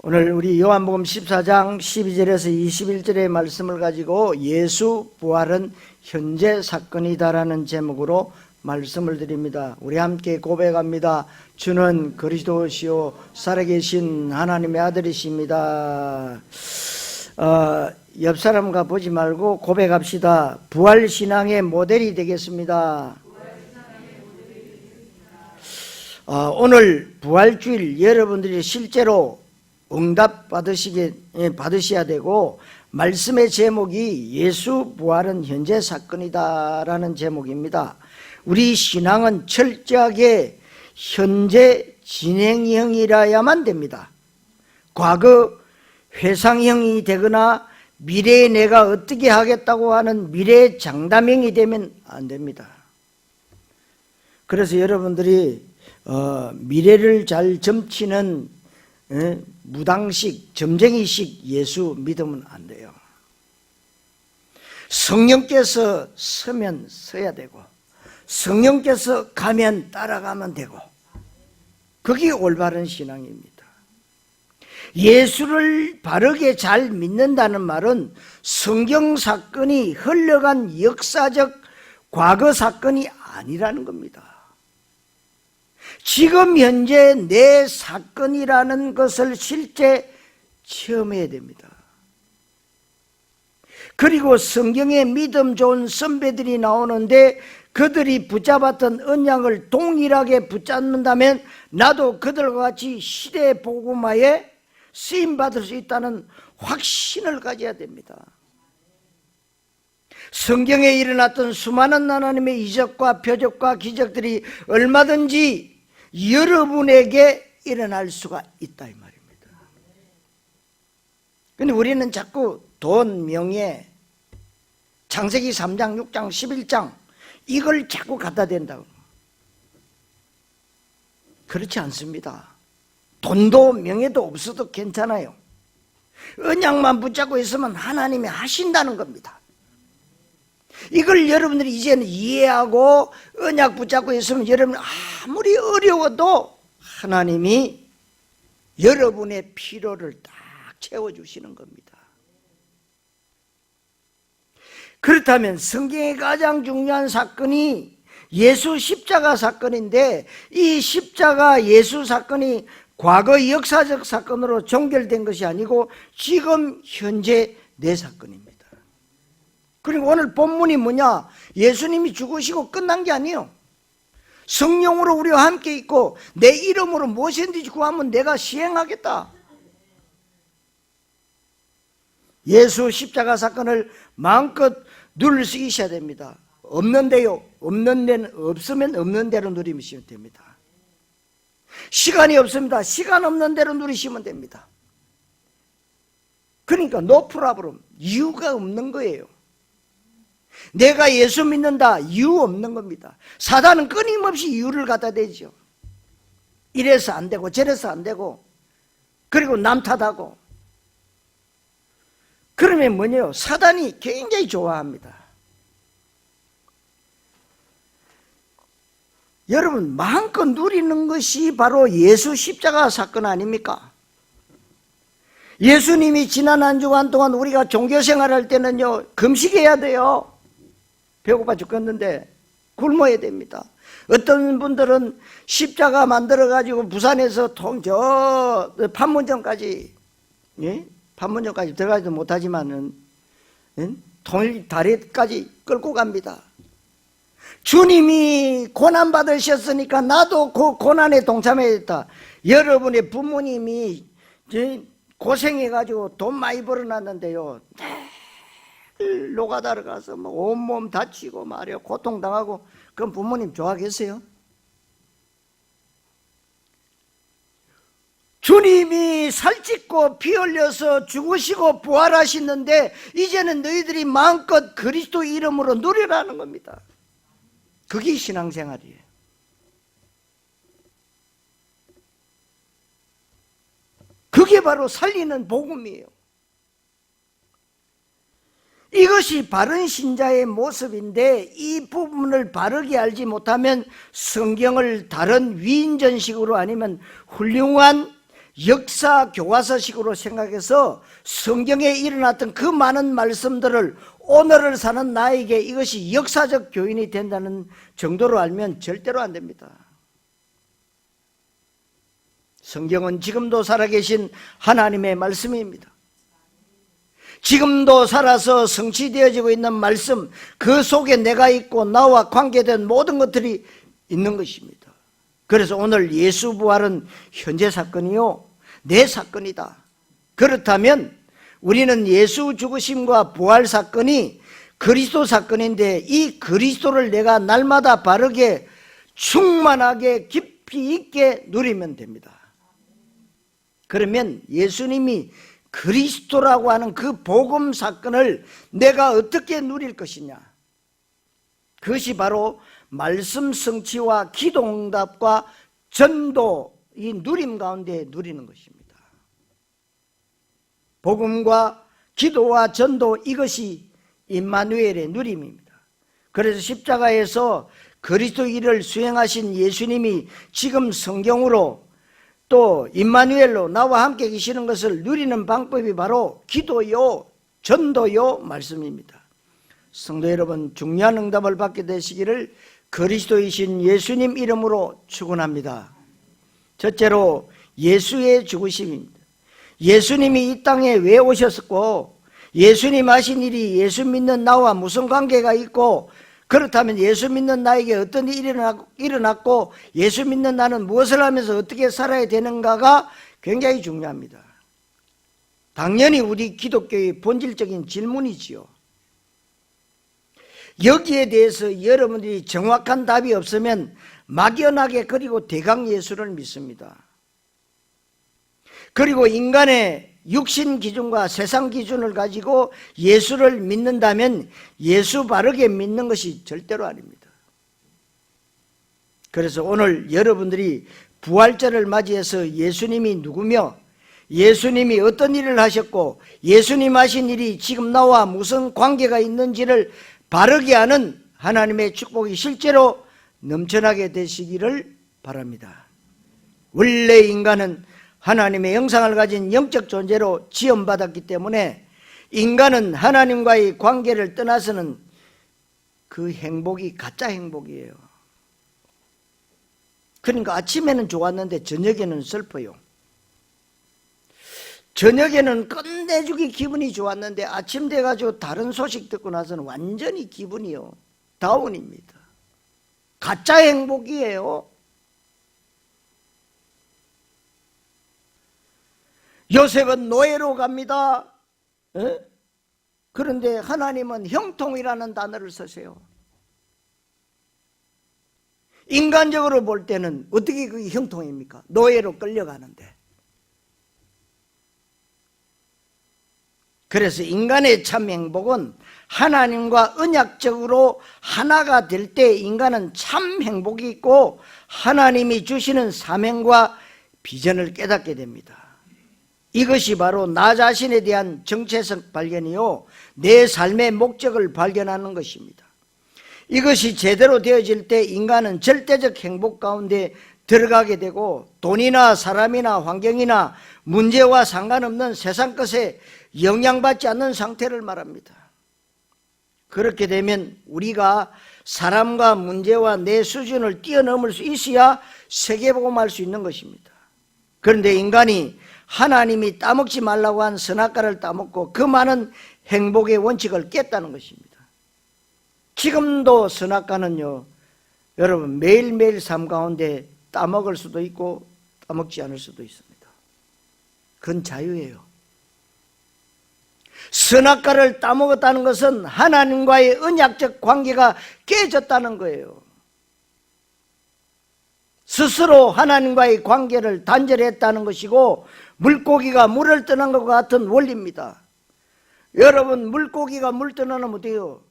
오늘 우리 요한복음 14장 12절에서 21절의 말씀을 가지고 예수 부활은 현재 사건이다라는 제목으로 말씀을 드립니다. 우리 함께 고백합니다. 주는 그리스도시요 살아계신 하나님의 아들이십니다. 옆 사람과 보지 말고 고백합시다. 부활신앙의 모델이 되겠습니다. 오늘 부활주일 여러분들이 실제로 응답 받으셔야 되고, 말씀의 제목이 예수 부활은 현재 사건이다라는 제목입니다. 우리 신앙은 철저하게 현재 진행형이라야만 됩니다. 과거 회상형이 되거나 미래에 내가 어떻게 하겠다고 하는 미래 장담형이 되면 안 됩니다. 그래서 여러분들이 미래를 잘 점치는 무당식, 점쟁이식 예수 믿으면 안 돼요. 성령께서 서면 서야 되고, 성령께서 가면 따라가면 되고, 그게 올바른 신앙입니다. 예수를 바르게 잘 믿는다는 말은 성경 사건이 흘러간 역사적 과거 사건이 아니라는 겁니다. 지금 현재 내 사건이라는 것을 실제 체험해야 됩니다. 그리고 성경에 믿음 좋은 선배들이 나오는데 그들이 붙잡았던 언약을 동일하게 붙잡는다면 나도 그들과 같이 시대의 복음화에 쓰임받을 수 있다는 확신을 가져야 됩니다. 성경에 일어났던 수많은 하나님의 이적과 표적과 기적들이 얼마든지 여러분에게 일어날 수가 있다 이 말입니다. 그런데 우리는 자꾸 돈, 명예, 창세기 3장, 6장, 11장 이걸 자꾸 갖다 댄다고. 그렇지 않습니다. 돈도 명예도 없어도 괜찮아요. 언약만 붙잡고 있으면 하나님이 하신다는 겁니다. 이걸 여러분들이 이제는 이해하고 언약 붙잡고 있으면 여러분 아무리 어려워도 하나님이 여러분의 필요를 딱 채워주시는 겁니다. 그렇다면 성경의 가장 중요한 사건이 예수 십자가 사건인데, 이 십자가 예수 사건이 과거 역사적 사건으로 종결된 것이 아니고 지금 현재 내 사건입니다. 그리고 오늘 본문이 뭐냐? 예수님이 죽으시고 끝난 게 아니에요. 성령으로 우리와 함께 있고 내 이름으로 무엇이든지 구하면 내가 시행하겠다. 예수 십자가 사건을 마음껏 누릴 수 있어야 됩니다. 없는데요, 없는 데는 없으면 없는 대로 누리시면 됩니다. 시간이 없습니다. 시간 없는 대로 누리시면 됩니다. 그러니까 no problem, 이유가 없는 거예요. 내가 예수 믿는다, 이유 없는 겁니다. 사단은 끊임없이 이유를 갖다 대죠. 이래서 안 되고 저래서 안 되고, 그리고 남 탓하고. 그러면 뭐냐요? 사단이 굉장히 좋아합니다. 여러분, 마음껏 누리는 것이 바로 예수 십자가 사건 아닙니까? 예수님이 지난 한 주간 동안 우리가 종교생활할 때는요, 금식해야 돼요. 배고파 죽겠는데 굶어야 됩니다. 어떤 분들은 십자가 만들어가지고 부산에서 저 판문점까지, 판문점까지 들어가지도 못하지만은 다리까지 끌고 갑니다. 주님이 고난 받으셨으니까 나도 그 고난에 동참해야겠다. 여러분의 부모님이 고생해가지고 돈 많이 벌어놨는데요, 노가다를 가서 온몸 다치고 말이야 고통당하고, 그럼 부모님 좋아하겠어요? 주님이 살찌고 피 흘려서 죽으시고 부활하시는데 이제는 너희들이 마음껏 그리스도 이름으로 누리라는 겁니다. 그게 신앙생활이에요. 그게 바로 살리는 복음이에요. 이것이 바른 신자의 모습인데, 이 부분을 바르게 알지 못하면 성경을 다른 위인전식으로 아니면 훌륭한 역사 교과서식으로 생각해서 성경에 일어났던 그 많은 말씀들을 오늘을 사는 나에게 이것이 역사적 교훈이 된다는 정도로 알면 절대로 안 됩니다. 성경은 지금도 살아계신 하나님의 말씀입니다. 지금도 살아서 성취되어지고 있는 말씀, 그 속에 내가 있고 나와 관계된 모든 것들이 있는 것입니다. 그래서 오늘 예수 부활은 현재 사건이요, 내 사건이다. 그렇다면 우리는 예수 죽으심과 부활 사건이 그리스도 사건인데, 이 그리스도를 내가 날마다 바르게 충만하게 깊이 있게 누리면 됩니다. 그러면 예수님이 그리스도라고 하는 그 복음 사건을 내가 어떻게 누릴 것이냐, 그것이 바로 말씀 성취와 기도 응답과 전도, 이 누림 가운데 누리는 것입니다. 복음과 기도와 전도, 이것이 임마누엘의 누림입니다. 그래서 십자가에서 그리스도 일을 수행하신 예수님이 지금 성경으로 또 임마누엘로 나와 함께 계시는 것을 누리는 방법이 바로 기도요, 전도요, 말씀입니다. 성도 여러분, 중요한 응답을 받게 되시기를 그리스도이신 예수님 이름으로 축원합니다. 첫째로 예수의 죽으심입니다. 예수님이 이 땅에 왜 오셨고, 예수님 하신 일이 예수 믿는 나와 무슨 관계가 있고, 그렇다면 예수 믿는 나에게 어떤 일이 일어났고, 예수 믿는 나는 무엇을 하면서 어떻게 살아야 되는가가 굉장히 중요합니다. 당연히 우리 기독교의 본질적인 질문이지요. 여기에 대해서 여러분들이 정확한 답이 없으면 막연하게 그리고 대강 예수를 믿습니다. 그리고 인간의 육신 기준과 세상 기준을 가지고 예수를 믿는다면 예수 바르게 믿는 것이 절대로 아닙니다. 그래서 오늘 여러분들이 부활절을 맞이해서 예수님이 누구며 예수님이 어떤 일을 하셨고 예수님 하신 일이 지금 나와 무슨 관계가 있는지를 바르게 아는 하나님의 축복이 실제로 넘쳐나게 되시기를 바랍니다. 원래 인간은 하나님의 형상을 가진 영적 존재로 지음받았기 때문에 인간은 하나님과의 관계를 떠나서는 그 행복이 가짜 행복이에요. 그러니까 아침에는 좋았는데 저녁에는 슬퍼요. 저녁에는 끝내주기 기분이 좋았는데 아침 돼가지고 다른 소식 듣고 나서는 완전히 기분이요, 다운입니다. 가짜 행복이에요. 요셉은 노예로 갑니다. 그런데 하나님은 형통이라는 단어를 쓰세요. 인간적으로 볼 때는 어떻게 그게 형통입니까? 노예로 끌려가는데. 그래서 인간의 참 행복은 하나님과 언약적으로 하나가 될 때 인간은 참 행복이 있고 하나님이 주시는 사명과 비전을 깨닫게 됩니다. 이것이 바로 나 자신에 대한 정체성 발견이요, 내 삶의 목적을 발견하는 것입니다. 이것이 제대로 되어질 때 인간은 절대적 행복 가운데 들어가게 되고 돈이나 사람이나 환경이나 문제와 상관없는 세상 것에 영향받지 않는 상태를 말합니다. 그렇게 되면 우리가 사람과 문제와 내 수준을 뛰어넘을 수 있어야 세계복음할 수 있는 것입니다. 그런데 인간이 하나님이 따먹지 말라고 한 선악과를 따먹고 그 많은 행복의 원칙을 깼다는 것입니다. 지금도 선악과는요, 여러분 매일매일 삶 가운데 따먹을 수도 있고 따먹지 않을 수도 있습니다. 그건 자유예요. 선악과를 따먹었다는 것은 하나님과의 언약적 관계가 깨졌다는 거예요. 스스로 하나님과의 관계를 단절했다는 것이고 물고기가 물을 떠난 것 같은 원리입니다. 여러분, 물고기가 물 떠나면 어때요?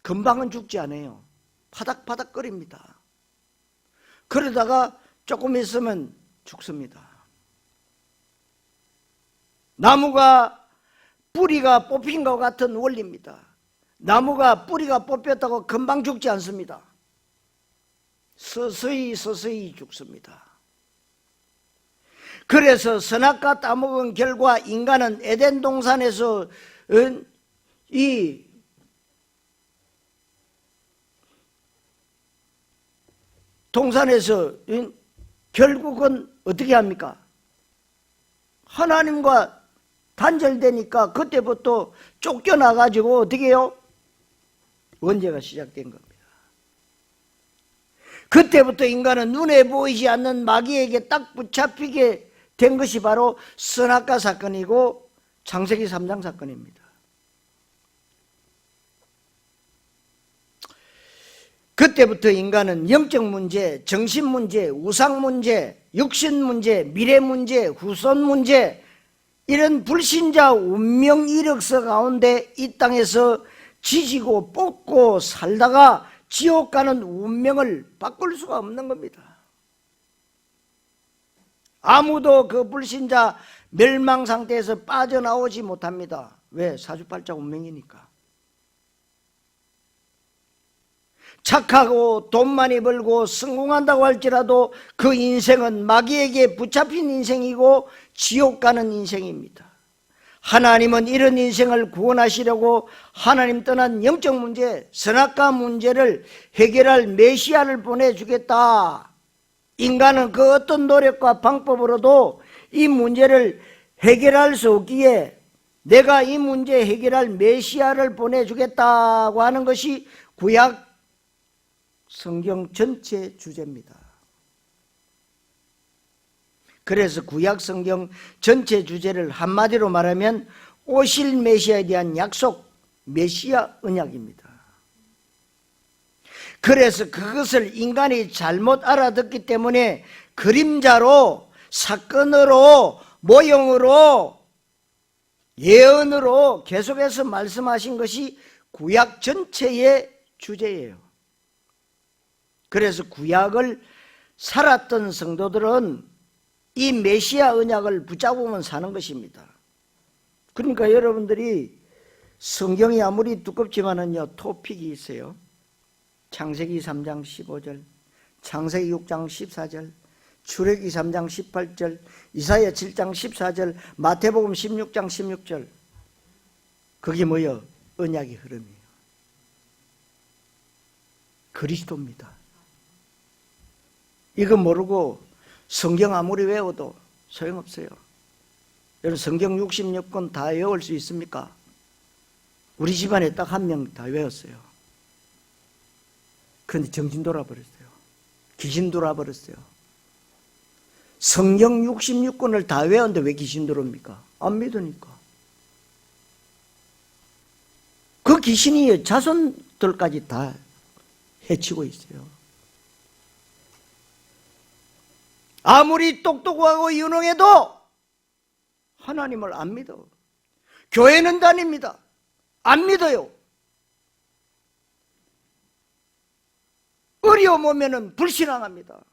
금방은 죽지 않아요. 파닥파닥거립니다. 그러다가 조금 있으면 죽습니다. 나무가 뿌리가 뽑힌 것 같은 원리입니다. 나무가 뿌리가 뽑혔다고 금방 죽지 않습니다. 서서히 죽습니다. 그래서 선악과 따먹은 결과 인간은 에덴 동산에서 이 동산에서 결국은 어떻게 합니까? 하나님과 단절되니까 그때부터 쫓겨나가지고 어떻게 해요? 원죄가 시작된 겁니다. 그때부터 인간은 눈에 보이지 않는 마귀에게 딱 붙잡히게 된 것이 바로 선악과 사건이고 창세기 3장 사건입니다. 그때부터 인간은 영적 문제, 정신 문제, 우상 문제, 육신 문제, 미래 문제, 후손 문제, 이런 불신자 운명 이력서 가운데 이 땅에서 지지고 뽑고 살다가 지옥 가는 운명을 바꿀 수가 없는 겁니다. 아무도 그 불신자 멸망 상태에서 빠져나오지 못합니다. 왜? 사주팔자 운명이니까. 착하고 돈 많이 벌고 성공한다고 할지라도 그 인생은 마귀에게 붙잡힌 인생이고 지옥 가는 인생입니다. 하나님은 이런 인생을 구원하시려고 하나님 떠난 영적 문제, 선악과 문제를 해결할 메시아를 보내주겠다. 인간은 그 어떤 노력과 방법으로도 이 문제를 해결할 수 없기에 내가 이 문제 해결할 메시아를 보내주겠다고 하는 것이 구약 성경 전체 주제입니다. 그래서 구약 성경 전체 주제를 한마디로 말하면 오실 메시아에 대한 약속, 메시아 언약입니다. 그래서 그것을 인간이 잘못 알아듣기 때문에 그림자로, 사건으로, 모형으로, 예언으로 계속해서 말씀하신 것이 구약 전체의 주제예요. 그래서 구약을 살았던 성도들은 이 메시아 언약을 붙잡으면 사는 것입니다. 그러니까 여러분들이 성경이 아무리 두껍지만은요, 토픽이 있어요. 창세기 3장 15절, 창세기 6장 14절, 출애굽기 3장 18절, 이사야 7장 14절, 마태복음 16장 16절. 그게 뭐예요? 언약의 흐름이에요. 그리스도입니다. 이거 모르고 성경 아무리 외워도 소용없어요. 여러분 성경 66권 다 외울 수 있습니까? 우리 집안에 딱 한 명 다 외웠어요. 그런데 정신 돌아버렸어요. 귀신 돌아버렸어요. 성경 66권을 다 외웠는데 왜 귀신 들어옵니까? 안 믿으니까. 그 귀신이 자손들까지 다 해치고 있어요. 아무리 똑똑하고 유능해도 하나님을 안 믿어. 교회는 다닙니다. 안 믿어요. 어려움 오면은 불신앙합니다.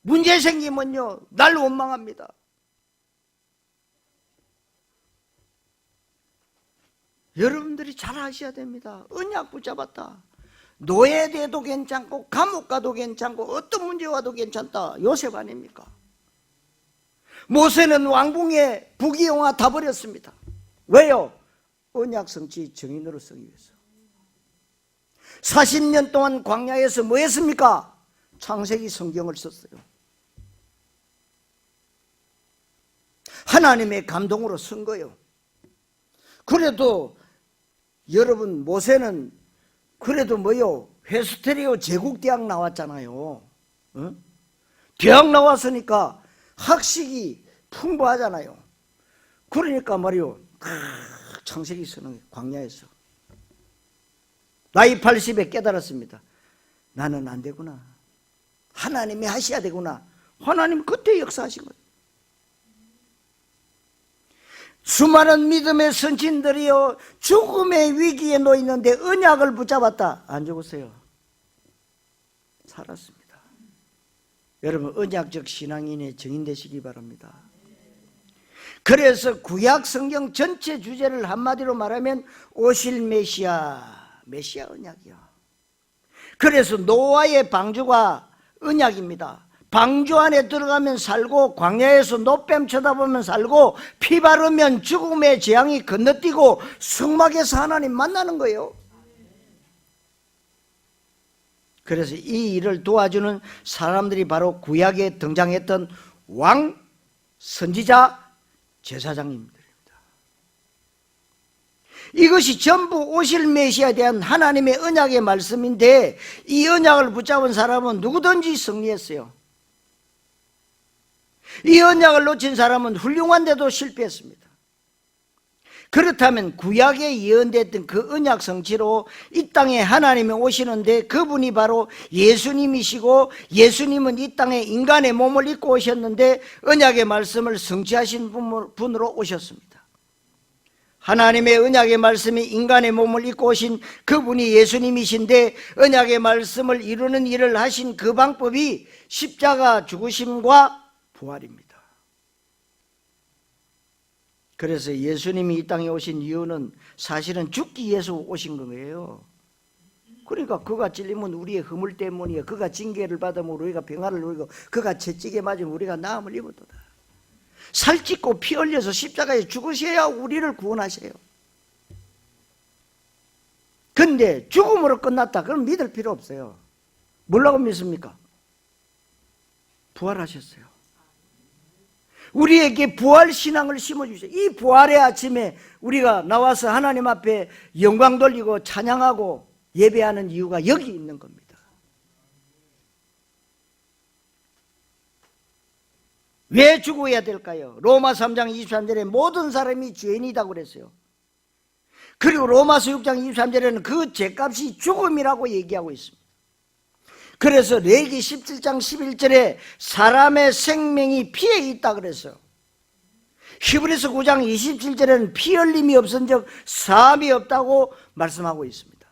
문제 생기면요, 날 원망합니다. 여러분들이 잘 아셔야 됩니다. 언약 붙잡았다. 노예돼도 괜찮고 감옥 가도 괜찮고 어떤 문제 와도 괜찮다. 요셉 아닙니까? 모세는 왕궁에 부귀영화 다 버렸습니다. 왜요? 언약 성취 정인으로 쓰기 위해서. 40년 동안 광야에서 뭐 했습니까? 창세기 성경을 썼어요. 하나님의 감동으로 쓴 거예요. 그래도 여러분 모세는 그래도 뭐요? 회스테리오 제국대학 나왔잖아요. 어? 대학 나왔으니까 학식이 풍부하잖아요. 그러니까 말이요, 창세기 쓰는 광야에서 나이 80에 깨달았습니다. 나는 안 되구나. 하나님이 하셔야 되구나. 하나님 그때 역사하신 거예요. 수많은 믿음의 선진들이요, 죽음의 위기에 놓이는데 언약을 붙잡았다. 안 죽었어요. 살았습니다. 여러분 언약적 신앙인의 증인 되시기 바랍니다. 그래서 구약 성경 전체 주제를 한마디로 말하면 오실 메시아 언약이요. 그래서 노아의 방주가 언약입니다. 방주 안에 들어가면 살고 광야에서 노뱀 쳐다보면 살고 피 바르면 죽음의 재앙이 건너뛰고 성막에서 하나님 만나는 거예요. 그래서 이 일을 도와주는 사람들이 바로 구약에 등장했던 왕, 선지자, 제사장님들입니다. 이것이 전부 오실 메시아에 대한 하나님의 언약의 말씀인데 이 언약을 붙잡은 사람은 누구든지 승리했어요. 이 언약을 놓친 사람은 훌륭한데도 실패했습니다. 그렇다면 구약에 예언됐던 그 언약 성취로 이 땅에 하나님이 오시는데 그분이 바로 예수님이시고 예수님은 이 땅에 인간의 몸을 입고 오셨는데 언약의 말씀을 성취하신 분으로 오셨습니다. 하나님의 언약의 말씀이 인간의 몸을 입고 오신 그분이 예수님이신데 언약의 말씀을 이루는 일을 하신 그 방법이 십자가 죽으심과 부활입니다. 그래서 예수님이 이 땅에 오신 이유는 사실은 죽기 위해서 오신 거예요. 그러니까 그가 찔리면 우리의 허물 때문이에요. 그가 징계를 받으면 우리가 평안을 누리고 그가 채찍에 맞으면 우리가 나음을 입었도다. 살찌고 피 흘려서 십자가에 죽으셔야 우리를 구원하세요. 근데 죽음으로 끝났다. 그럼 믿을 필요 없어요. 뭐라고 믿습니까? 부활하셨어요. 우리에게 부활신앙을 심어주세요. 이 부활의 아침에 우리가 나와서 하나님 앞에 영광 돌리고 찬양하고 예배하는 이유가 여기 있는 겁니다. 왜 죽어야 될까요? 로마 3장 23절에 모든 사람이 죄인이라고 그랬어요. 그리고 로마서 6장 23절에는 그 죄값이 죽음이라고 얘기하고 있습니다. 그래서 레위기 17장 11절에 사람의 생명이 피에 있다 그랬어요. 히브리서 9장 27절에는 피 흘림이 없은 적 사함이 없다고 말씀하고 있습니다.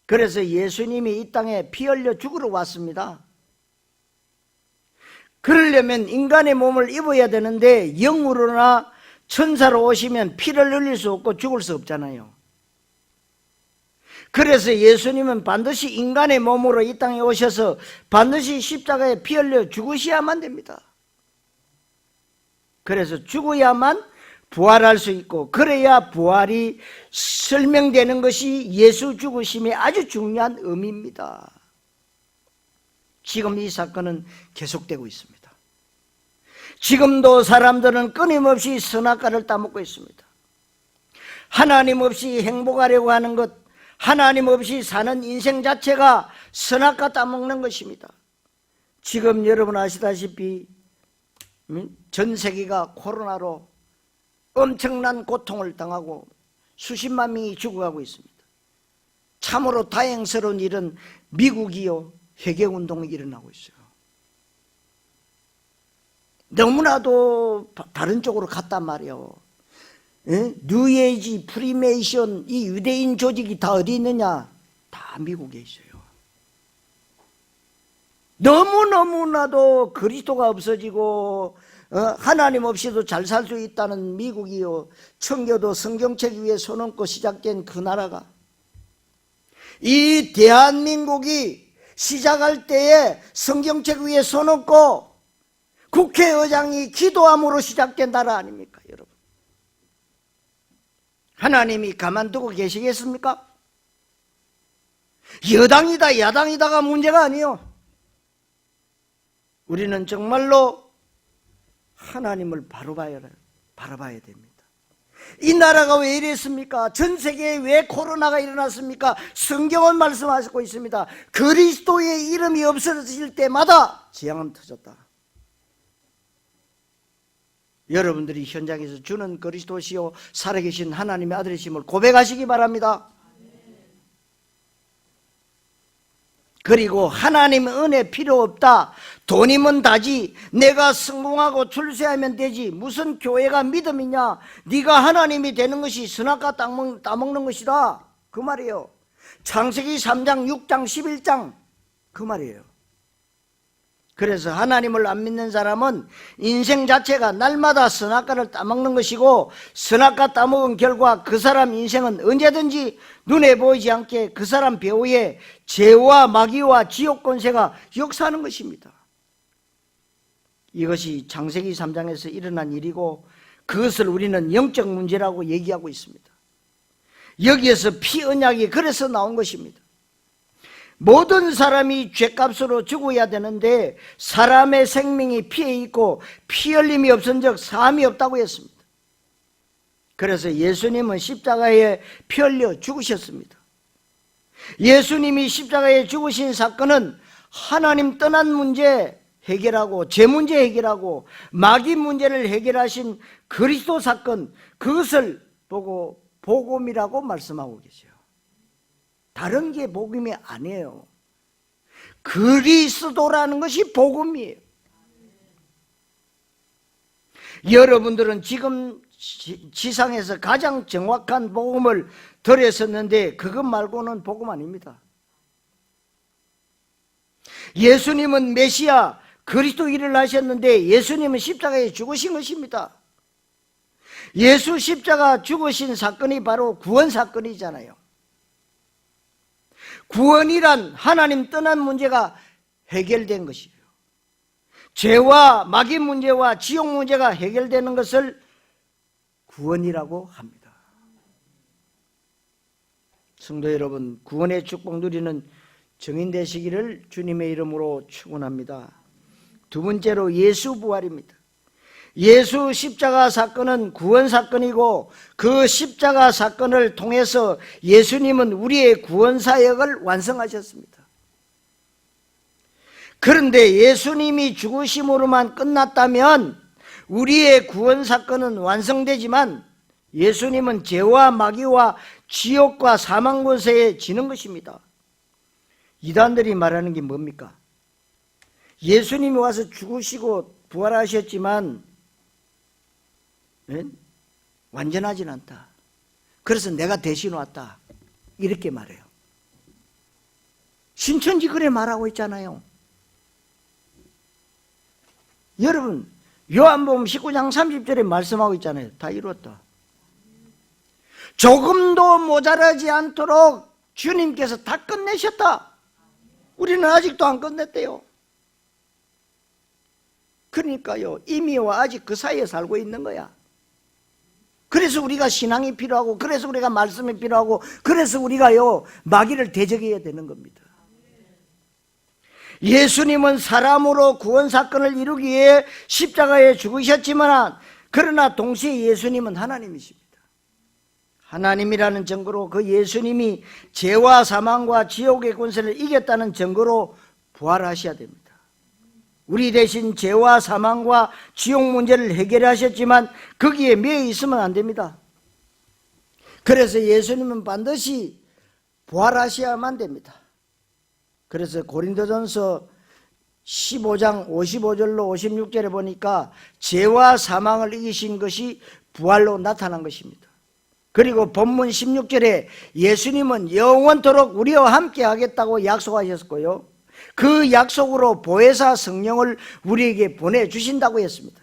그래서 예수님이 이 땅에 피 흘려 죽으러 왔습니다. 그러려면 인간의 몸을 입어야 되는데 영으로나 천사로 오시면 피를 흘릴 수 없고 죽을 수 없잖아요. 그래서 예수님은 반드시 인간의 몸으로 이 땅에 오셔서 반드시 십자가에 피 흘려 죽으셔야만 됩니다. 그래서 죽어야만 부활할 수 있고 그래야 부활이 설명되는 것이 예수 죽으심의 아주 중요한 의미입니다. 지금 이 사건은 계속되고 있습니다. 지금도 사람들은 끊임없이 선악과를 따먹고 있습니다. 하나님 없이 행복하려고 하는 것, 하나님 없이 사는 인생 자체가 선악과 따먹는 것입니다. 지금 여러분 아시다시피 전 세계가 코로나로 엄청난 고통을 당하고 수십만 명이 죽어가고 있습니다. 참으로 다행스러운 일은 미국이요 회개운동이 일어나고 있어요. 너무나도 다른 쪽으로 갔단 말이에요. 뉴에이지, 프리메이션, 이 유대인 조직이 다 어디 있느냐? 다 미국에 있어요. 너무너무나도 그리스도가 없어지고 하나님 없이도 잘 살 수 있다는 미국이요 청교도 성경책 위에 손 얹고 시작된 그 나라가 이 대한민국이 시작할 때에 성경책 위에 손 얹고 국회의장이 기도함으로 시작된 나라 아닙니까 여러분? 하나님이 가만두고 계시겠습니까? 여당이다 야당이다가 문제가 아니에요. 우리는 정말로 하나님을 바라봐야 됩니다. 이 나라가 왜 이랬습니까? 전 세계에 왜 코로나가 일어났습니까? 성경은 말씀하고 있습니다. 그리스도의 이름이 없어질 때마다 재앙은 터졌다. 여러분들이 현장에서 주는 그리스도시요 살아계신 하나님의 아들이심을 고백하시기 바랍니다. 그리고 하나님의 은혜 필요 없다. 돈이면 다지. 내가 성공하고 출세하면 되지. 무슨 교회가 믿음이냐. 네가 하나님이 되는 것이 선악과 따먹는 것이다. 그 말이에요. 창세기 3장 6장 11장 그 말이에요. 그래서 하나님을 안 믿는 사람은 인생 자체가 날마다 선악과를 따먹는 것이고 선악과 따먹은 결과 그 사람 인생은 언제든지 눈에 보이지 않게 그 사람 배후에 죄와 마귀와 지옥 권세가 역사하는 것입니다. 이것이 창세기 3장에서 일어난 일이고 그것을 우리는 영적 문제라고 얘기하고 있습니다. 여기에서 피 언약이 그래서 나온 것입니다. 모든 사람이 죄값으로 죽어야 되는데 사람의 생명이 피에 있고 피 흘림이 없은 적 사함이 없다고 했습니다. 그래서 예수님은 십자가에 피 흘려 죽으셨습니다. 예수님이 십자가에 죽으신 사건은 하나님 떠난 문제 해결하고 죄 문제 해결하고 마귀 문제를 해결하신 그리스도 사건, 그것을 보고 복음이라고 말씀하고 계세요. 다른 게 복음이 아니에요. 그리스도라는 것이 복음이에요. 여러분들은 지금 지상에서 가장 정확한 복음을 들었었는데 그것 말고는 복음 아닙니다. 예수님은 메시아 그리스도 일을 하셨는데 예수님은 십자가에 죽으신 것입니다. 예수 십자가 죽으신 사건이 바로 구원 사건이잖아요. 구원이란 하나님 떠난 문제가 해결된 것이에요. 죄와 마귀 문제와 지옥 문제가 해결되는 것을 구원이라고 합니다. 성도 여러분, 구원의 축복 누리는 증인 되시기를 주님의 이름으로 축원합니다. 두 번째로 예수 부활입니다. 예수 십자가 사건은 구원 사건이고 그 십자가 사건을 통해서 예수님은 우리의 구원 사역을 완성하셨습니다. 그런데 예수님이 죽으심으로만 끝났다면 우리의 구원 사건은 완성되지만 예수님은 죄와 마귀와 지옥과 사망 권세에 지는 것입니다. 이단들이 말하는 게 뭡니까? 예수님이 와서 죽으시고 부활하셨지만 완전하진 않다. 그래서 내가 대신 왔다. 이렇게 말해요. 신천지 그래 말하고 있잖아요. 여러분, 요한복음 19장 30절에 말씀하고 있잖아요. 다 이뤘다. 조금도 모자라지 않도록 주님께서 다 끝내셨다. 우리는 아직도 안 끝냈대요. 그러니까요, 이미와 아직 그 사이에 살고 있는 거야. 그래서 우리가 신앙이 필요하고, 그래서 우리가 말씀이 필요하고, 그래서 우리가요 마귀를 대적해야 되는 겁니다. 예수님은 사람으로 구원 사건을 이루기 위해 십자가에 죽으셨지만 그러나 동시에 예수님은 하나님이십니다. 하나님이라는 증거로 그 예수님이 죄와 사망과 지옥의 권세를 이겼다는 증거로 부활하셔야 됩니다. 우리 대신 죄와 사망과 지옥 문제를 해결하셨지만 거기에 매여 있으면 안 됩니다. 그래서 예수님은 반드시 부활하셔야만 됩니다. 그래서 고린도전서 15장 55절로 56절에 보니까 죄와 사망을 이기신 것이 부활로 나타난 것입니다. 그리고 본문 16절에 예수님은 영원토록 우리와 함께 하겠다고 약속하셨고요, 그 약속으로 보혜사 성령을 우리에게 보내주신다고 했습니다.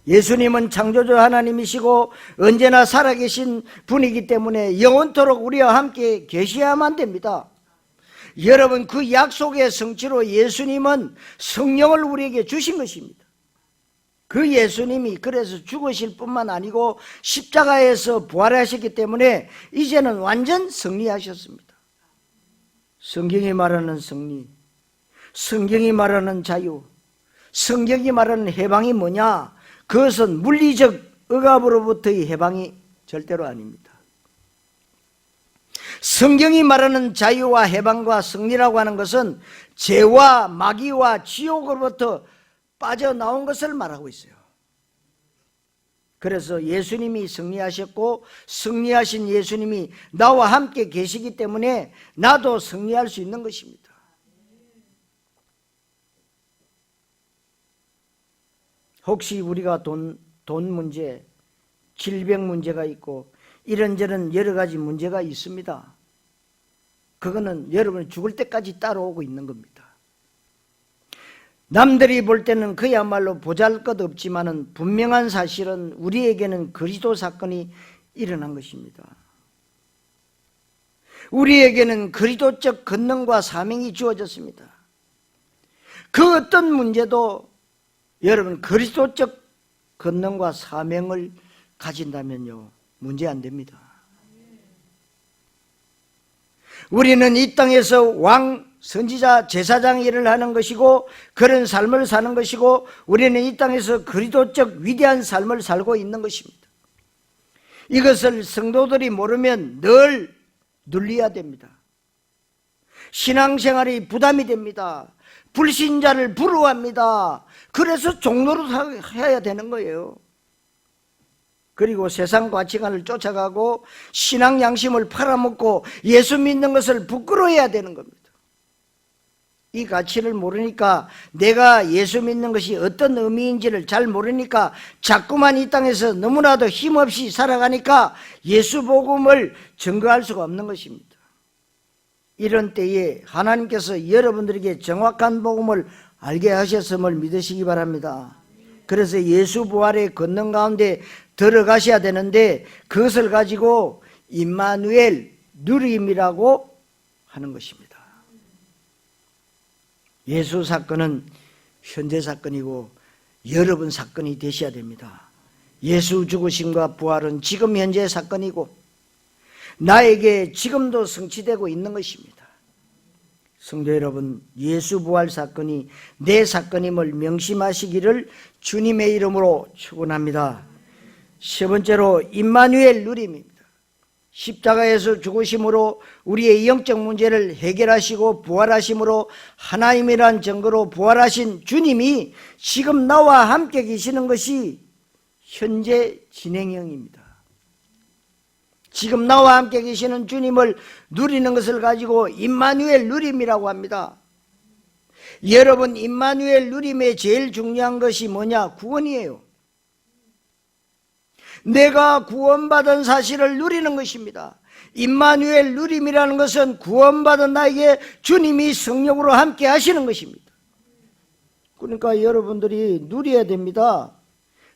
예수님은 창조주 하나님이시고 언제나 살아계신 분이기 때문에 영원토록 우리와 함께 계셔야만 됩니다. 여러분, 그 약속의 성취로 예수님은 성령을 우리에게 주신 것입니다. 그 예수님이 그래서 죽으실 뿐만 아니고 십자가에서 부활하셨기 때문에 이제는 완전 승리하셨습니다. 성경이 말하는 승리, 성경이 말하는 자유, 성경이 말하는 해방이 뭐냐? 그것은 물리적 억압으로부터의 해방이 절대로 아닙니다. 성경이 말하는 자유와 해방과 승리라고 하는 것은 죄와 마귀와 지옥으로부터 빠져나온 것을 말하고 있어요. 그래서 예수님이 승리하셨고 승리하신 예수님이 나와 함께 계시기 때문에 나도 승리할 수 있는 것입니다. 혹시 우리가 돈 문제, 질병 문제가 있고 이런저런 여러 가지 문제가 있습니다. 그거는 여러분이 죽을 때까지 따라오고 있는 겁니다. 남들이 볼 때는 그야말로 보잘것없지만은 분명한 사실은 우리에게는 그리스도 사건이 일어난 것입니다. 우리에게는 그리스도적 권능과 사명이 주어졌습니다. 그 어떤 문제도 여러분 그리스도적 권능과 사명을 가진다면요 문제 안 됩니다. 우리는 이 땅에서 왕, 선지자, 제사장 일을 하는 것이고 그런 삶을 사는 것이고 우리는 이 땅에서 그리스도적 위대한 삶을 살고 있는 것입니다. 이것을 성도들이 모르면 늘 눌려야 됩니다. 신앙생활이 부담이 됩니다. 불신자를 부러워합니다. 그래서 종노릇 해야 되는 거예요. 그리고 세상 가치관을 쫓아가고 신앙 양심을 팔아먹고 예수 믿는 것을 부끄러워해야 되는 겁니다. 이 가치를 모르니까, 내가 예수 믿는 것이 어떤 의미인지를 잘 모르니까 자꾸만 이 땅에서 너무나도 힘없이 살아가니까 예수 복음을 증거할 수가 없는 것입니다. 이런 때에 하나님께서 여러분들에게 정확한 복음을 알게 하셨음을 믿으시기 바랍니다. 그래서 예수 부활의 권능 가운데 들어가셔야 되는데 그것을 가지고 임마누엘, 누림이라고 하는 것입니다. 예수 사건은 현재 사건이고 여러분 사건이 되셔야 됩니다. 예수 죽으심과 부활은 지금 현재 사건이고 나에게 지금도 성취되고 있는 것입니다. 성도 여러분, 예수 부활 사건이 내 사건임을 명심하시기를 주님의 이름으로 축원합니다. 세 번째로 임마누엘 누림입니다. 십자가에서 죽으심으로 우리의 영적 문제를 해결하시고 부활하심으로 하나님이란 증거로 부활하신 주님이 지금 나와 함께 계시는 것이 현재 진행형입니다. 지금 나와 함께 계시는 주님을 누리는 것을 가지고 임마누엘 누림이라고 합니다. 여러분, 임마누엘 누림의 제일 중요한 것이 뭐냐? 구원이에요. 내가 구원받은 사실을 누리는 것입니다. 임마누엘 누림이라는 것은 구원받은 나에게 주님이 성령으로 함께 하시는 것입니다. 그러니까 여러분들이 누려야 됩니다.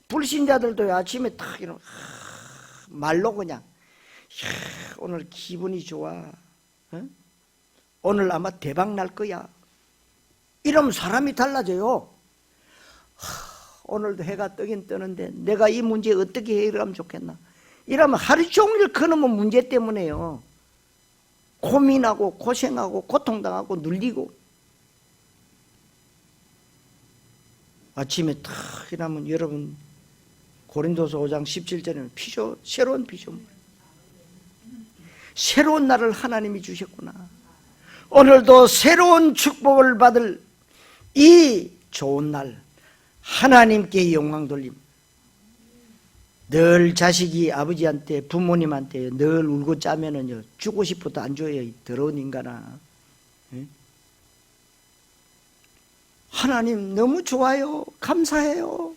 불신자들도 아침에 탁 이러면 말로 그냥 오늘 기분이 좋아, 오늘 아마 대박 날 거야, 이러면 사람이 달라져요. 오늘도 해가 뜨긴 뜨는데 내가 이 문제 어떻게 해결하면 좋겠나, 이러면 하루 종일 그놈의 문제 때문에요 고민하고 고생하고 고통당하고 눌리고, 아침에 탁 이러면 여러분 고린도서 5장 17절에는 피조, 새로운 피조물, 새로운 날을 하나님이 주셨구나, 오늘도 새로운 축복을 받을 이 좋은 날 하나님께 영광 돌림. 늘 자식이 아버지한테, 부모님한테 늘 울고 짜면은요 주고 싶어도 안 줘요, 이 더러운 인간아. 하나님 너무 좋아요, 감사해요,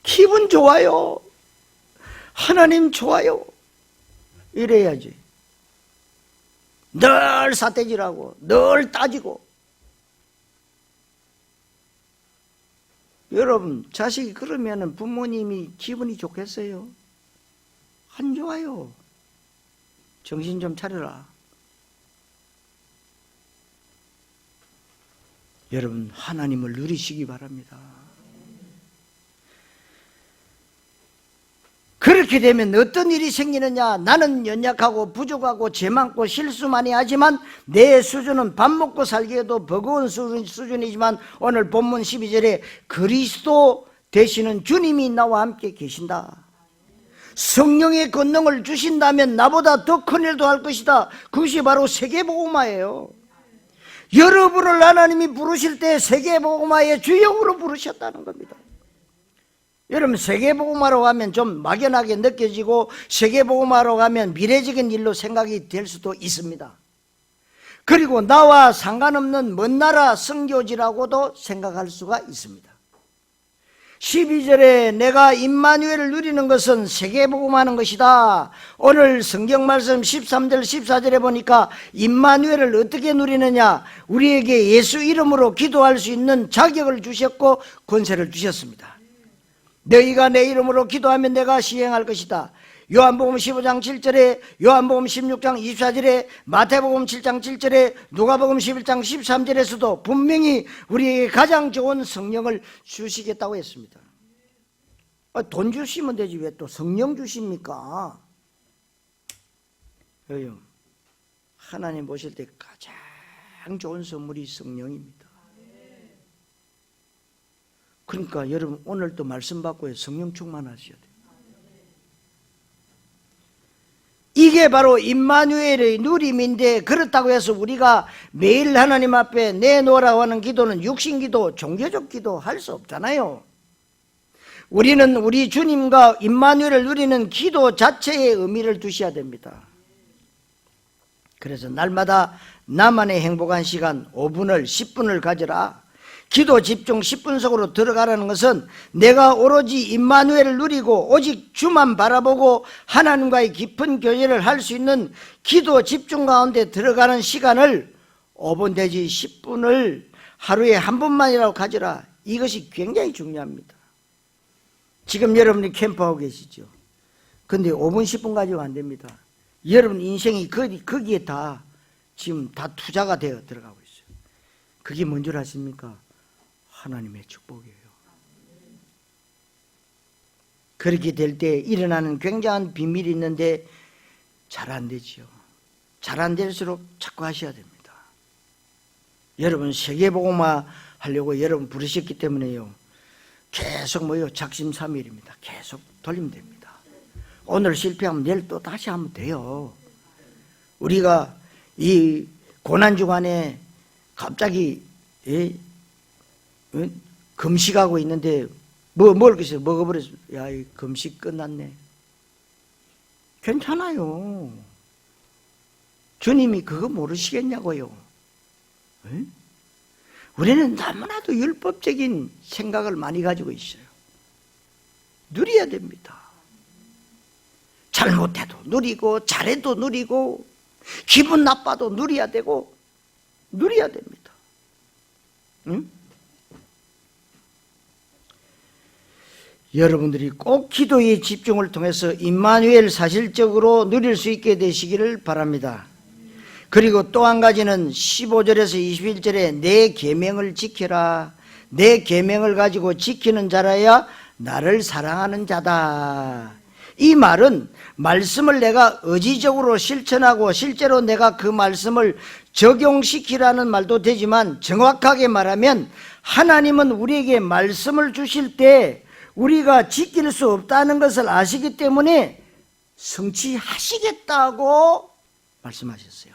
기분 좋아요, 하나님 좋아요, 이래야지. 늘 사태질하고 늘 따지고. 여러분, 자식이 그러면 부모님이 기분이 좋겠어요? 안 좋아요. 정신 좀 차려라. 여러분, 하나님을 누리시기 바랍니다. 그렇게 되면 어떤 일이 생기느냐? 나는 연약하고 부족하고 죄 많고 실수 많이 하지만 내 수준은 밥 먹고 살기에도 버거운 수준이지만 오늘 본문 12절에 그리스도 되시는 주님이 나와 함께 계신다. 성령의 권능을 주신다면 나보다 더 큰 일도 할 것이다. 그것이 바로 세계복음화예요. 여러분을 하나님이 부르실 때 세계복음화의 주역으로 부르셨다는 겁니다. 여러분, 세계복음화로 가면 좀 막연하게 느껴지고 세계복음화로 가면 미래적인 일로 생각이 될 수도 있습니다. 그리고 나와 상관없는 먼 나라 선교지라고도 생각할 수가 있습니다. 12절에 내가 임마누엘을 누리는 것은 세계복음하는 것이다. 오늘 성경 말씀 13절 14절에 보니까 임마누엘을 어떻게 누리느냐, 우리에게 예수 이름으로 기도할 수 있는 자격을 주셨고 권세를 주셨습니다. 너희가 내 이름으로 기도하면 내가 시행할 것이다. 요한복음 15장 7절에, 요한복음 16장 24절에, 마태복음 7장 7절에, 누가복음 11장 13절에서도 분명히 우리에게 가장 좋은 성령을 주시겠다고 했습니다. 돈 주시면 되지 왜 또 성령 주십니까? 여러분, 하나님 보실 때 가장 좋은 선물이 성령입니다. 그러니까 여러분 오늘도 말씀 받고 성령 충만하셔야 돼요. 이게 바로 임마누엘의 누림인데, 그렇다고 해서 우리가 매일 하나님 앞에 내놓으라고 하는 기도는 육신기도, 종교적 기도 할 수 없잖아요. 우리는 우리 주님과 임마누엘을 누리는 기도 자체에 의미를 두셔야 됩니다. 그래서 날마다 나만의 행복한 시간 5분을 10분을 가져라. 기도 집중 10분 속으로 들어가라는 것은 내가 오로지 임마누엘을 누리고 오직 주만 바라보고 하나님과의 깊은 교제를 할 수 있는 기도 집중 가운데 들어가는 시간을 5분 내지 10분을 하루에 한 번만이라도 가져라. 이것이 굉장히 중요합니다. 지금 여러분이 캠프하고 계시죠. 근데 5분 10분 가지고 안 됩니다. 여러분 인생이 거기에 다 지금 다 투자가 되어 들어가고 있어요. 그게 뭔 줄 아십니까? 하나님의 축복이에요. 그렇게 될 때 일어나는 굉장한 비밀이 있는데 잘 안 되지요. 잘 안 될수록 자꾸 하셔야 됩니다. 여러분 세계복음화 하려고 여러분 부르셨기 때문에요. 계속 작심삼일입니다. 계속 돌리면 됩니다. 오늘 실패하면 내일 또 다시 하면 돼요. 우리가 이 고난 주간에 갑자기 금식하고 있는데 뭘 그랬어요? 먹어버렸어요. 야, 이 금식 끝났네. 괜찮아요. 주님이 그거 모르시겠냐고요. 에? 우리는 너무나도 율법적인 생각을 많이 가지고 있어요. 누려야 됩니다. 잘못해도 누리고 잘해도 누리고 기분 나빠도 누려야 되고 누려야 됩니다. 응? 여러분들이 꼭 기도의 집중을 통해서 임마누엘 사실적으로 누릴 수 있게 되시기를 바랍니다. 그리고 또 한 가지는 15절에서 21절에 내 계명을 지켜라. 내 계명을 가지고 지키는 자라야 나를 사랑하는 자다. 이 말은 말씀을 내가 의지적으로 실천하고 실제로 내가 그 말씀을 적용시키라는 말도 되지만, 정확하게 말하면 하나님은 우리에게 말씀을 주실 때 우리가 지킬 수 없다는 것을 아시기 때문에 성취하시겠다고 말씀하셨어요.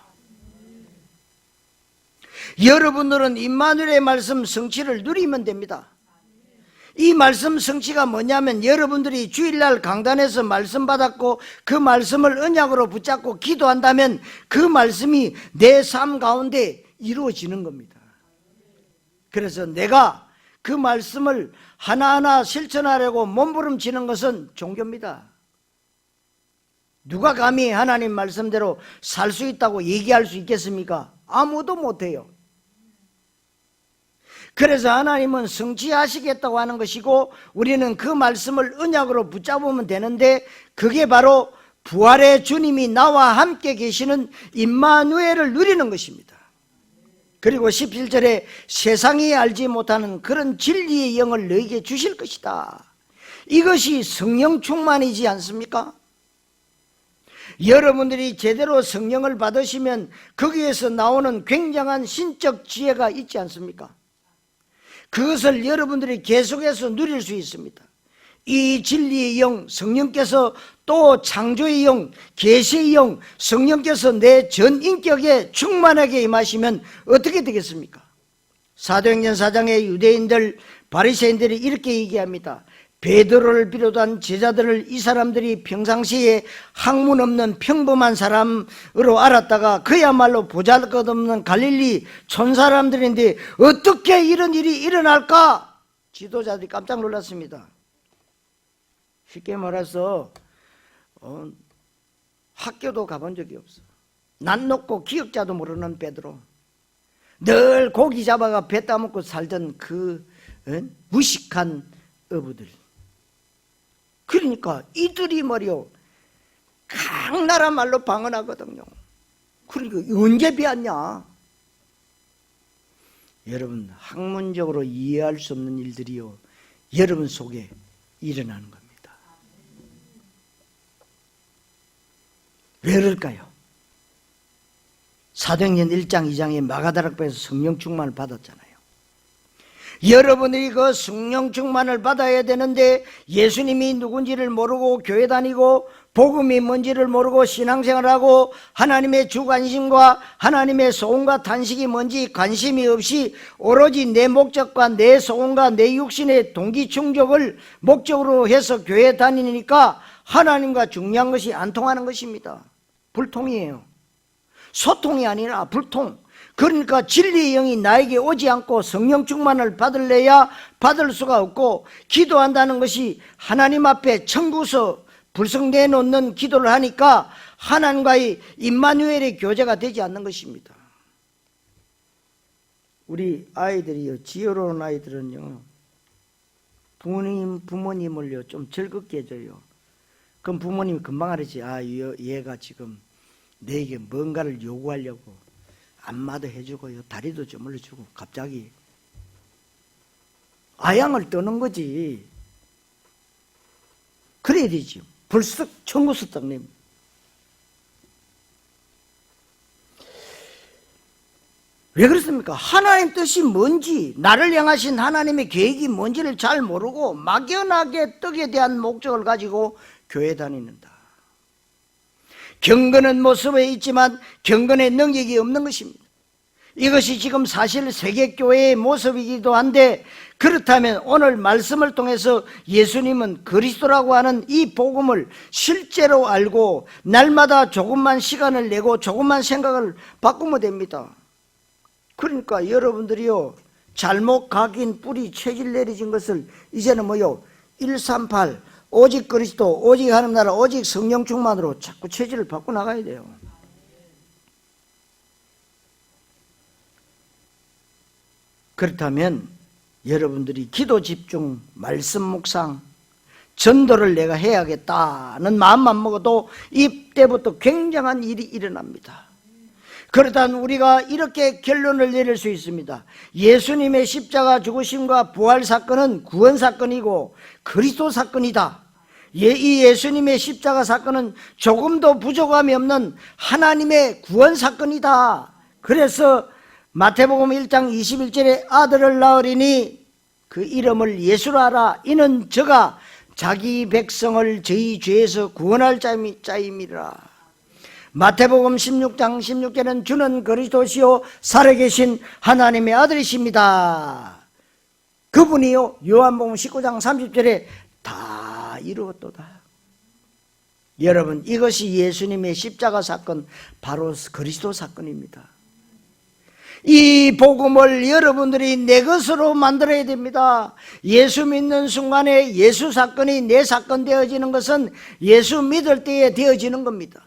여러분들은 임마누엘의 말씀 성취를 누리면 됩니다. 이 말씀 성취가 뭐냐면, 여러분들이 주일날 강단에서 말씀 받았고 그 말씀을 언약으로 붙잡고 기도한다면 그 말씀이 내 삶 가운데 이루어지는 겁니다. 그래서 내가 그 말씀을 하나하나 실천하려고 몸부림치는 것은 종교입니다. 누가 감히 하나님 말씀대로 살 수 있다고 얘기할 수 있겠습니까? 아무도 못해요. 그래서 하나님은 성취하시겠다고 하는 것이고, 우리는 그 말씀을 언약으로 붙잡으면 되는데, 그게 바로 부활의 주님이 나와 함께 계시는 임마누엘을 누리는 것입니다. 그리고 17절에 세상이 알지 못하는 그런 진리의 영을 너에게 주실 것이다. 이것이 성령 충만이지 않습니까? 여러분들이 제대로 성령을 받으시면 거기에서 나오는 굉장한 신적 지혜가 있지 않습니까? 그것을 여러분들이 계속해서 누릴 수 있습니다. 이 진리의 영, 성령께서 또 창조의 영, 계시의 영, 성령께서 내 전 인격에 충만하게 임하시면 어떻게 되겠습니까? 사도행전 4장의 유대인들, 바리새인들이 이렇게 얘기합니다. 베드로를 비롯한 제자들을 이 사람들이 평상시에 학문 없는 평범한 사람으로 알았다가 그야말로 보잘것없는 갈릴리 촌사람들인데 어떻게 이런 일이 일어날까? 지도자들이 깜짝 놀랐습니다. 쉽게 말해서 학교도 가본 적이 없어. 난 놓고 기억자도 모르는 베드로, 늘 고기 잡아가 배 따먹고 살던 그 무식한 어부들. 그러니까 이들이 말이요, 악랄한 말로 방언하거든요. 그러니까 언제 배웠냐? 여러분, 학문적으로 이해할 수 없는 일들이요, 여러분 속에 일어나는 겁니다. 왜 그럴까요? 사도행전 1장 2장에 마가다락방에서 성령 충만을 받았잖아요. 여러분들이 그 성령 충만을 받아야 되는데 예수님이 누군지를 모르고 교회 다니고 복음이 뭔지를 모르고 신앙생활하고 하나님의 주관심과 하나님의 소원과 탄식이 뭔지 관심이 없이 오로지 내 목적과 내 소원과 내 육신의 동기 충족을 목적으로 해서 교회 다니니까 하나님과 중요한 것이 안 통하는 것입니다. 불통이에요. 소통이 아니라 불통. 그러니까 진리의 영이 나에게 오지 않고 성령 충만을 받을래야 받을 수가 없고, 기도한다는 것이 하나님 앞에 청구서 불성내 놓는 기도를 하니까 하나님과의 임마누엘의 교제가 되지 않는 것입니다. 우리 아이들이요, 지혜로운 아이들은요, 부모님을요 좀 즐겁게 해줘요. 그럼 부모님이 금방 알았지. 아, 얘가 지금 내게 뭔가를 요구하려고 안마도 해주고요, 다리도 주물러주고 갑자기 아양을 떠는 거지. 그래야 되지. 불쑥 청구서 떡님. 왜 그렇습니까? 하나님 뜻이 뭔지, 나를 향하신 하나님의 계획이 뭔지를 잘 모르고 막연하게 떡에 대한 목적을 가지고 교회 다니는다. 경건한 모습에 있지만 경건의 능력이 없는 것입니다. 이것이 지금 사실 세계교회의 모습이기도 한데, 그렇다면 오늘 말씀을 통해서 예수님은 그리스도라고 하는 이 복음을 실제로 알고 날마다 조금만 시간을 내고 조금만 생각을 바꾸면 됩니다. 그러니까 여러분들이요, 잘못 각인 뿌리 체질 내려진 것을 이제는 뭐요, 138 오직 그리스도, 오직 하나님 나라, 오직 성령 충만으로 자꾸 체질을 바꿔나가야 돼요. 그렇다면 여러분들이 기도 집중, 말씀 묵상, 전도를 내가 해야겠다는 마음만 먹어도 이때부터 굉장한 일이 일어납니다. 그러다 우리가 이렇게 결론을 내릴 수 있습니다. 예수님의 십자가 죽으심과 부활 사건은 구원 사건이고 그리스도 사건이다. 이 예수님의 십자가 사건은 조금도 부족함이 없는 하나님의 구원 사건이다. 그래서 마태복음 1장 21절에 아들을 낳으리니 그 이름을 예수라 하라. 이는 저가 자기 백성을 저희 죄에서 구원할 자임이라. 마태복음 16장 16절은 주는 그리스도시요 살아계신 하나님의 아들이십니다. 그분이요, 요한복음 19장 30절에 다 이루었도다. 여러분, 이것이 예수님의 십자가 사건, 바로 그리스도 사건입니다. 이 복음을 여러분들이 내 것으로 만들어야 됩니다. 예수 믿는 순간에 예수 사건이 내 사건 되어지는 것은 예수 믿을 때에 되어지는 겁니다.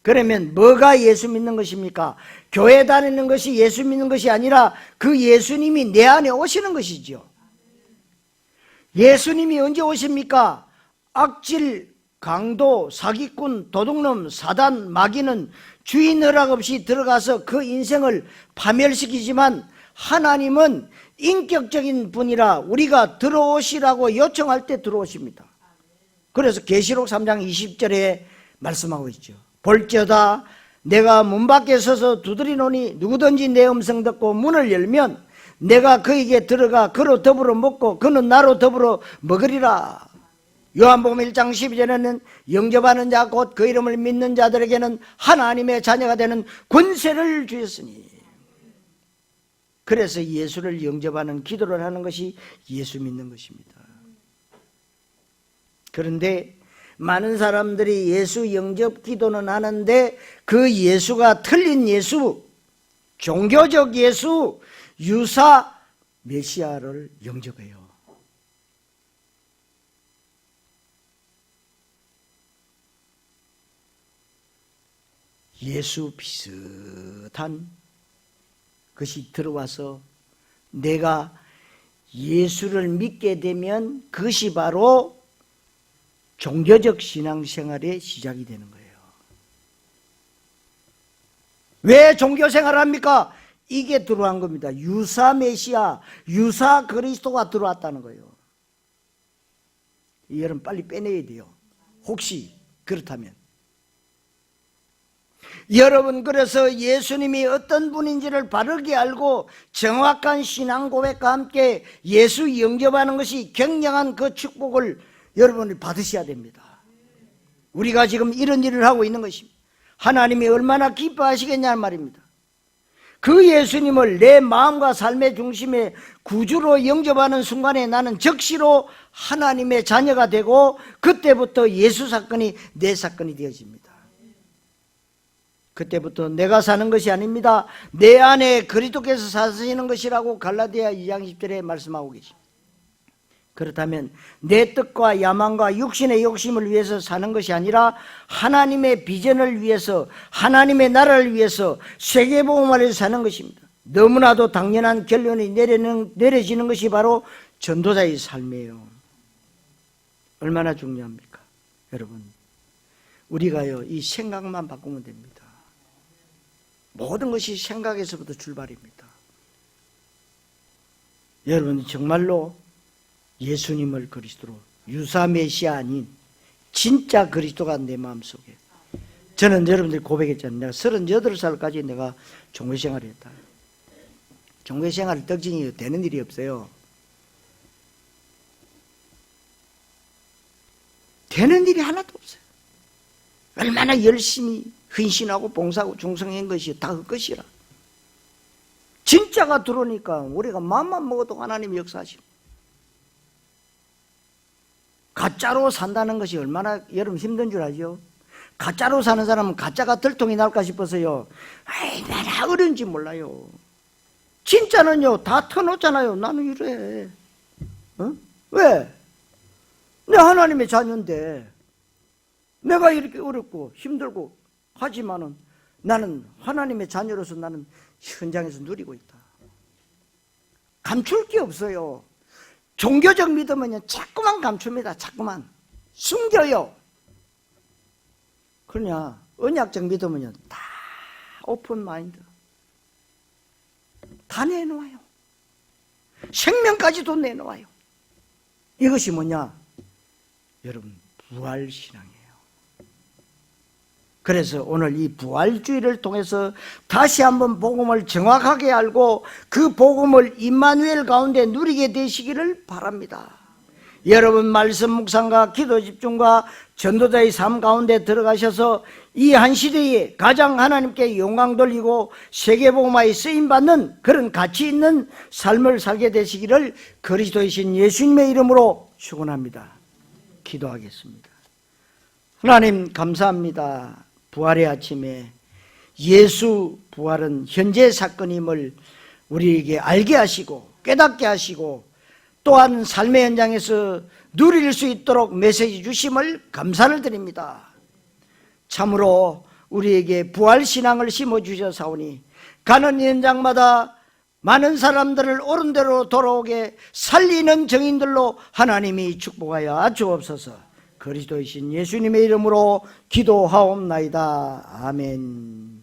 그러면 뭐가 예수 믿는 것입니까? 교회 다니는 것이 예수 믿는 것이 아니라 그 예수님이 내 안에 오시는 것이죠. 예수님이 언제 오십니까? 악질, 강도, 사기꾼, 도둑놈, 사단, 마귀는 주인 허락 없이 들어가서 그 인생을 파멸시키지만, 하나님은 인격적인 분이라 우리가 들어오시라고 요청할 때 들어오십니다. 그래서 계시록 3장 20절에 말씀하고 있죠. 볼지어다 내가 문 밖에 서서 두드리노니 누구든지 내 음성 듣고 문을 열면 내가 그에게 들어가 그로 더불어 먹고 그는 나로 더불어 먹으리라. 요한복음 1장 12절에는 영접하는 자 곧 그 이름을 믿는 자들에게는 하나님의 자녀가 되는 권세를 주셨으니. 그래서 예수를 영접하는 기도를 하는 것이 예수 믿는 것입니다. 그런데 많은 사람들이 예수 영접 기도는 하는데 그 예수가 틀린 예수, 종교적 예수, 유사 메시아를 영접해요. 예수 비슷한 것이 들어와서 내가 예수를 믿게 되면 그것이 바로 종교적 신앙생활의 시작이 되는 거예요. 왜 종교 생활을 합니까? 이게 들어간 겁니다. 유사 메시아, 유사 그리스도가 들어왔다는 거예요. 여러분 빨리 빼내야 돼요. 혹시 그렇다면. 여러분, 그래서 예수님이 어떤 분인지를 바르게 알고 정확한 신앙 고백과 함께 예수 영접하는 것이 굉장한 그 축복을 여러분이 받으셔야 됩니다. 우리가 지금 이런 일을 하고 있는 것입니다. 하나님이 얼마나 기뻐하시겠냐는 말입니다. 그 예수님을 내 마음과 삶의 중심에 구주로 영접하는 순간에 나는 즉시로 하나님의 자녀가 되고, 그때부터 예수 사건이 내 사건이 되어집니다. 그때부터 내가 사는 것이 아닙니다. 내 안에 그리스도께서 사시는 것이라고 갈라디아 2장 10절에 말씀하고 계십니다. 그렇다면 내 뜻과 야망과 육신의 욕심을 위해서 사는 것이 아니라 하나님의 비전을 위해서, 하나님의 나라를 위해서 세계복음화를 사는 것입니다. 너무나도 당연한 결론이 내려지는 것이 바로 전도자의 삶이에요. 얼마나 중요합니까? 여러분, 우리가요, 이 생각만 바꾸면 됩니다. 모든 것이 생각에서부터 출발입니다. 여러분, 정말로 예수님을 그리스도로, 유사 메시아 아닌 진짜 그리스도가 내 마음속에. 저는 여러분들이 고백했잖아요. 내가 38살까지 내가 종교생활을 했다. 종교생활 떡진이 되는 일이 없어요. 되는 일이 하나도 없어요. 얼마나 열심히 헌신하고 봉사하고 충성한 것이 다 그 것이라. 진짜가 들어오니까 우리가 마음만 먹어도 하나님이 역사하십니다. 가짜로 산다는 것이 얼마나 여러분 힘든 줄 알죠? 가짜로 사는 사람은 가짜가 들통이 날까 싶어서요, 얼마나 어려운지 몰라요. 진짜는요 다 터놓잖아요. 나는 이래. 왜? 내 하나님의 자녀인데 내가 이렇게 어렵고 힘들고 하지만은 나는 하나님의 자녀로서 나는 현장에서 누리고 있다. 감출 게 없어요. 종교적 믿음은요 자꾸만 감춥니다. 자꾸만 숨겨요. 그러냐 언약적 믿음은요 다 오픈 마인드, 다 내놓아요. 생명까지도 내놓아요. 이것이 뭐냐? 여러분, 부활신앙이에요. 그래서 오늘 이 부활주의를 통해서 다시 한번 복음을 정확하게 알고 그 복음을 임마누엘 가운데 누리게 되시기를 바랍니다. 여러분, 말씀 묵상과 기도 집중과 전도자의 삶 가운데 들어가셔서 이 한 시대에 가장 하나님께 영광 돌리고 세계복음화에 쓰임받는 그런 가치 있는 삶을 살게 되시기를 그리스도이신 예수님의 이름으로 축원합니다. 기도하겠습니다. 하나님 감사합니다. 부활의 아침에 예수 부활은 현재 사건임을 우리에게 알게 하시고 깨닫게 하시고 또한 삶의 현장에서 누릴 수 있도록 메시지 주심을 감사를 드립니다. 참으로 우리에게 부활신앙을 심어주셔사오니 가는 현장마다 많은 사람들을 옳은 대로 돌아오게 살리는 증인들로 하나님이 축복하여 주옵소서. 그리스도이신 예수님의 이름으로 기도하옵나이다. 아멘.